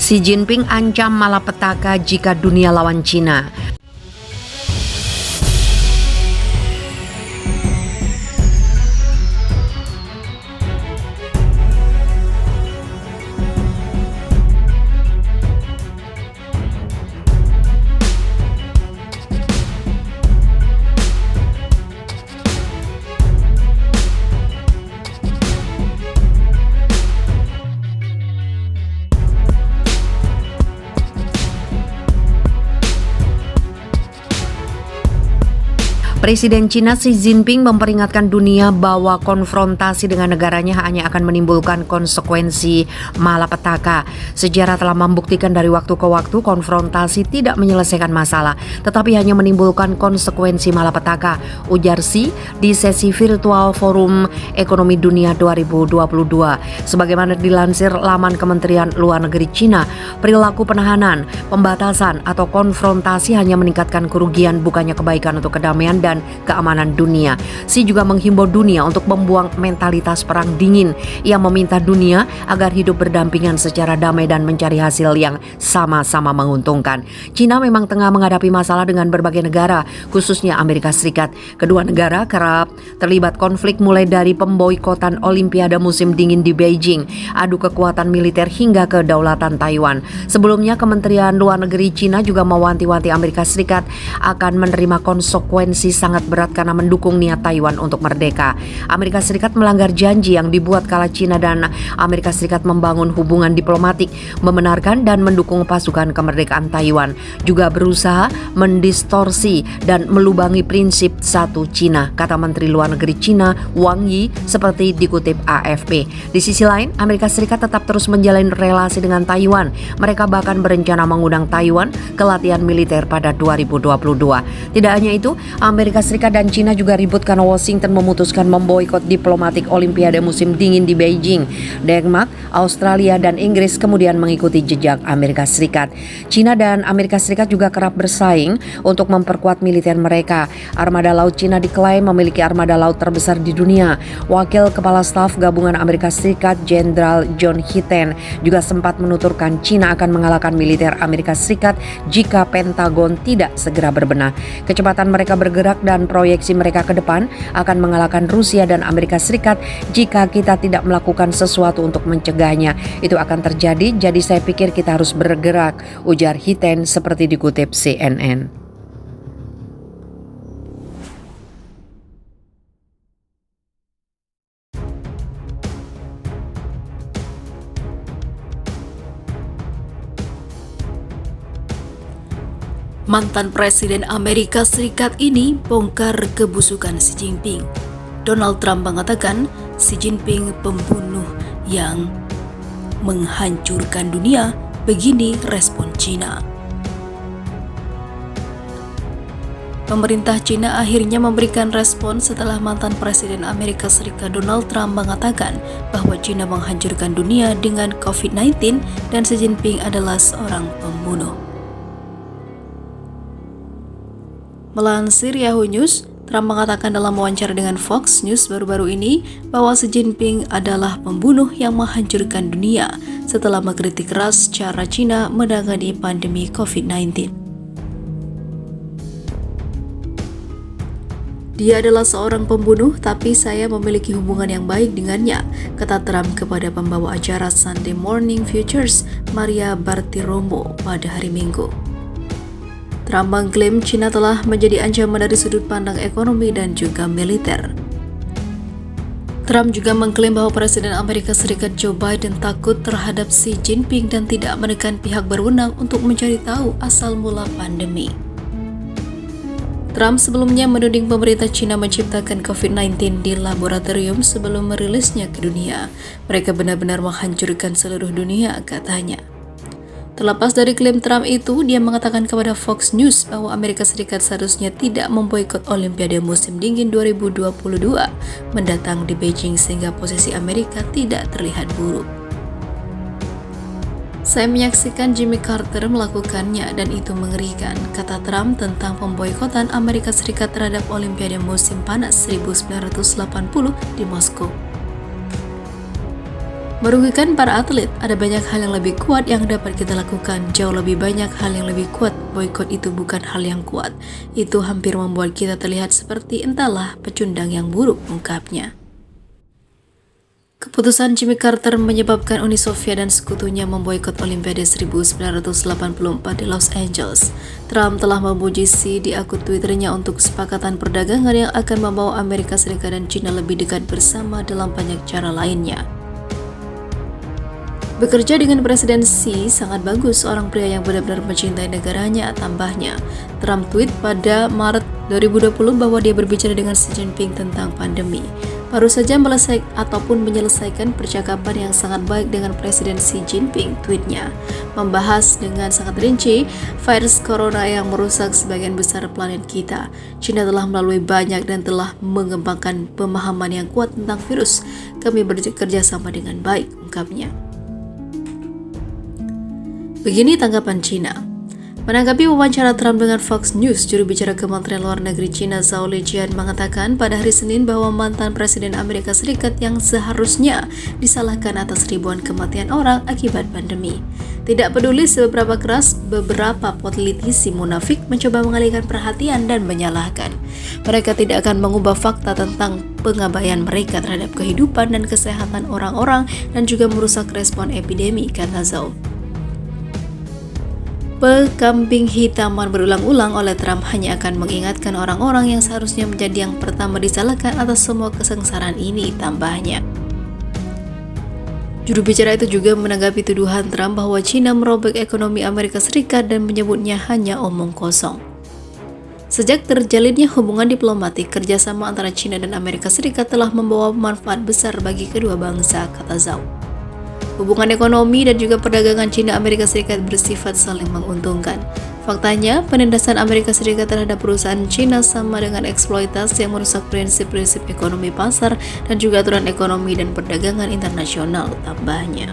Xi Jinping ancam malapetaka jika dunia lawan Cina. Presiden Cina Xi Jinping memperingatkan dunia bahwa konfrontasi dengan negaranya hanya akan menimbulkan konsekuensi malapetaka. Sejarah telah membuktikan dari waktu ke waktu konfrontasi tidak menyelesaikan masalah, tetapi hanya menimbulkan konsekuensi malapetaka, ujar Xi di sesi virtual Forum Ekonomi Dunia 2022. Sebagaimana dilansir laman Kementerian Luar Negeri Cina, perilaku penahanan, pembatasan, atau konfrontasi hanya meningkatkan kerugian, bukannya kebaikan untuk kedamaian dan keamanan dunia. Xi juga menghimbau dunia untuk membuang mentalitas perang dingin. Ia meminta dunia agar hidup berdampingan secara damai dan mencari hasil yang sama-sama menguntungkan. Cina memang tengah menghadapi masalah dengan berbagai negara, khususnya Amerika Serikat. Kedua negara kerap terlibat konflik mulai dari pemboikotan Olimpiade musim dingin di Beijing, adu kekuatan militer hingga kedaulatan Taiwan. Sebelumnya, Kementerian Luar Negeri Cina juga mewanti-wanti Amerika Serikat akan menerima konsekuensi sangat berat karena mendukung niat Taiwan untuk merdeka. Amerika Serikat melanggar janji yang dibuat kala Cina dan Amerika Serikat membangun hubungan diplomatik, membenarkan dan mendukung pasukan kemerdekaan Taiwan, juga berusaha mendistorsi dan melubangi prinsip satu Cina, kata Menteri Luar Negeri Cina Wang Yi seperti dikutip AFP. Di sisi lain, Amerika Serikat tetap terus menjalin relasi dengan Taiwan. Mereka bahkan berencana mengundang Taiwan ke latihan militer pada 2022. Tidak hanya itu, Amerika Serikat dan Cina juga ribut karena Washington memutuskan memboikot diplomatik Olimpiade musim dingin di Beijing. Denmark, Australia, dan Inggris kemudian mengikuti jejak Amerika Serikat. Cina dan Amerika Serikat juga kerap bersaing untuk memperkuat militer mereka. Armada Laut Cina diklaim memiliki armada laut terbesar di dunia. Wakil Kepala Staf Gabungan Amerika Serikat Jenderal John Hyten juga sempat menuturkan Cina akan mengalahkan militer Amerika Serikat jika Pentagon tidak segera berbenah. Kecepatan mereka bergerak dan proyeksi mereka ke depan akan mengalahkan Rusia dan Amerika Serikat jika kita tidak melakukan sesuatu untuk mencegahnya. Itu akan terjadi, jadi saya pikir kita harus bergerak, ujar Hyten seperti dikutip CNN. Mantan Presiden Amerika Serikat ini bongkar kebusukan Xi Jinping. Donald Trump mengatakan Xi Jinping pembunuh yang menghancurkan dunia. Begini respon Cina. Pemerintah Cina akhirnya memberikan respon setelah mantan Presiden Amerika Serikat Donald Trump mengatakan bahwa Cina menghancurkan dunia dengan COVID-19 dan Xi Jinping adalah seorang pembunuh. Melansir Yahoo News, Trump mengatakan dalam wawancara dengan Fox News baru-baru ini bahwa Xi Jinping adalah pembunuh yang menghancurkan dunia setelah mengkritik keras cara Cina menangani pandemi COVID-19. Dia adalah seorang pembunuh, tapi saya memiliki hubungan yang baik dengannya, kata Trump kepada pembawa acara Sunday Morning Futures, Maria Bartiromo, pada hari Minggu. Trump mengklaim Cina telah menjadi ancaman dari sudut pandang ekonomi dan juga militer. Trump juga mengklaim bahwa Presiden Amerika Serikat Joe Biden takut terhadap Xi Jinping dan tidak menekan pihak berwenang untuk mencari tahu asal mula pandemi. Trump sebelumnya menuding pemerintah Cina menciptakan COVID-19 di laboratorium sebelum merilisnya ke dunia. Mereka benar-benar menghancurkan seluruh dunia, katanya. Terlepas dari klaim Trump itu, dia mengatakan kepada Fox News bahwa Amerika Serikat seharusnya tidak memboikot Olimpiade musim dingin 2022 mendatang di Beijing sehingga posisi Amerika tidak terlihat buruk. Saya menyaksikan Jimmy Carter melakukannya dan itu mengerikan, kata Trump tentang pemboikotan Amerika Serikat terhadap Olimpiade musim panas 1980 di Moskow. Merugikan para atlet, ada banyak hal yang lebih kuat yang dapat kita lakukan. Jauh lebih banyak hal yang lebih kuat. Boykot itu bukan hal yang kuat. Itu hampir membuat kita terlihat seperti entahlah pecundang yang buruk, ungkapnya. Keputusan Jimmy Carter menyebabkan Uni Soviet dan sekutunya memboikot Olimpiade 1984 di Los Angeles. Trump telah memuji Xi di akun Twitternya untuk kesepakatan perdagangan yang akan membawa Amerika Serikat dan China lebih dekat bersama dalam banyak cara lainnya. Bekerja dengan Presiden Xi sangat bagus, seorang pria yang benar-benar mencintai negaranya, tambahnya. Trump tweet pada Maret 2020 bahwa dia berbicara dengan Xi Jinping tentang pandemi. Baru saja menyelesaikan percakapan yang sangat baik dengan Presiden Xi Jinping, tweetnya. Membahas dengan sangat rinci virus corona yang merusak sebagian besar planet kita. China telah melalui banyak dan telah mengembangkan pemahaman yang kuat tentang virus. Kami bekerja sama dengan baik, ungkapnya. Begini tanggapan China. Menanggapi wawancara Trump dengan Fox News, juru bicara Kementerian Luar Negeri China Zhao Lijian mengatakan pada hari Senin bahwa mantan Presiden Amerika Serikat yang seharusnya disalahkan atas ribuan kematian orang akibat pandemi. Tidak peduli seberapa keras beberapa politisi munafik mencoba mengalihkan perhatian dan menyalahkan. Mereka tidak akan mengubah fakta tentang pengabaian mereka terhadap kehidupan dan kesehatan orang-orang dan juga merusak respon epidemi, kata Zhao. Pekambing hitaman berulang-ulang oleh Trump hanya akan mengingatkan orang-orang yang seharusnya menjadi yang pertama disalahkan atas semua kesengsaraan ini, tambahnya. Juru bicara itu juga menanggapi tuduhan Trump bahwa China merobek ekonomi Amerika Serikat dan menyebutnya hanya omong kosong. Sejak terjalinnya hubungan diplomatik, kerjasama antara China dan Amerika Serikat telah membawa manfaat besar bagi kedua bangsa, kata Zhao. Hubungan ekonomi dan juga perdagangan China-Amerika Serikat bersifat saling menguntungkan. Faktanya, penindasan Amerika Serikat terhadap perusahaan China sama dengan eksploitasi yang merusak prinsip-prinsip ekonomi pasar dan juga aturan ekonomi dan perdagangan internasional, tambahnya.